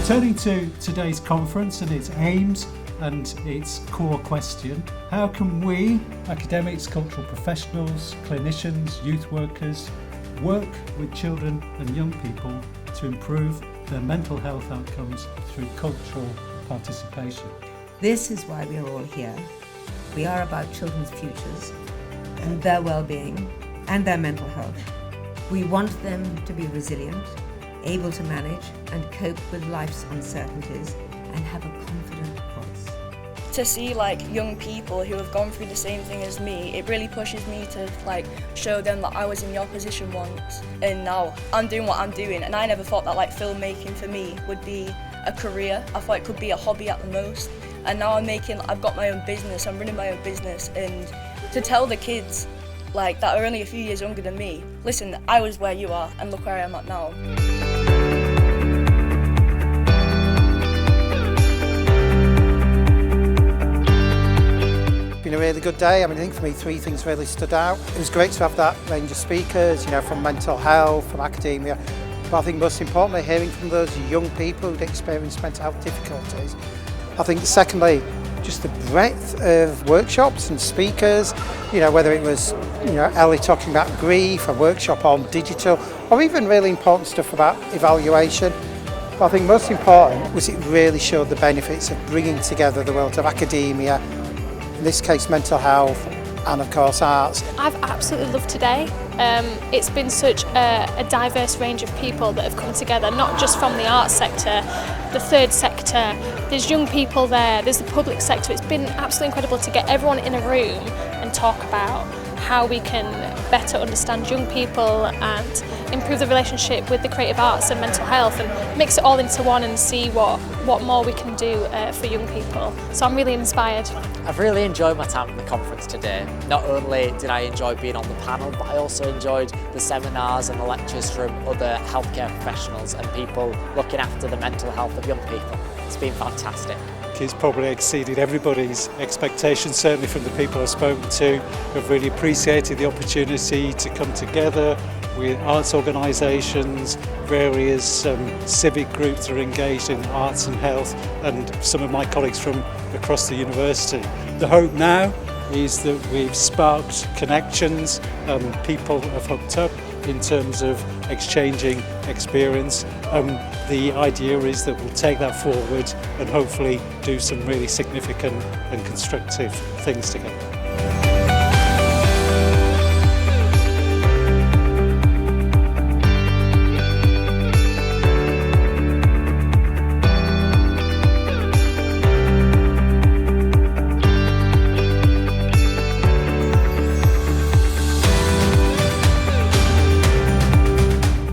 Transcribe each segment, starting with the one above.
Returning to today's conference and its aims and its core question, how can we, academics, cultural professionals, clinicians, youth workers, work with children and young people to improve their mental health outcomes through cultural participation? This is why we are all here. We are about children's futures and their well-being and their mental health. We want them to be resilient, able to manage and cope with life's uncertainties and have a confident voice. To see young people who have gone through the same thing as me, it really pushes me to show them that I was in your position once and now I'm doing what I'm doing. And I never thought that filmmaking for me would be a career. I thought it could be a hobby at the most. And now I've got my own business, I'm running my own business, and to tell the kids that are only a few years younger than me, listen, I was where you are and look where I am at now. Been a really good day. I think for me 3 things really stood out. It was great to have that range of speakers, from mental health, from academia, but I think most importantly hearing from those young people who'd experienced mental health difficulties. I think secondly, just the breadth of workshops and speakers, whether it was, Ellie talking about grief, a workshop on digital, or even really important stuff about evaluation. But I think most important was it really showed the benefits of bringing together the world of academia, in this case mental health, and of course arts. I've absolutely loved today. It's been such a diverse range of people that have come together, not just from the arts sector, the third sector, there's young people there, there's the public sector. It's been absolutely incredible to get everyone in a room and talk about how we can better understand young people and improve the relationship with the creative arts and mental health and mix it all into one and see what more we can do for young people. So I'm really inspired. I've really enjoyed my time at the conference today. Not only did I enjoy being on the panel, but I also enjoyed the seminars and the lectures from other healthcare professionals and people looking after the mental health of young people. It's been fantastic. It's probably exceeded everybody's expectations, certainly from the people I've spoken to, who have really appreciated the opportunity to come together with arts organisations, various civic groups that are engaged in arts and health, and some of my colleagues from across the university. The hope now is that we've sparked connections, people have hooked up in terms of exchanging experience. The idea is that we'll take that forward and hopefully do some really significant and constructive things together.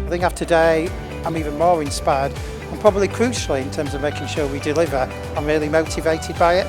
I think after today I'm even more inspired and probably crucially in terms of making sure we deliver, I'm really motivated by it.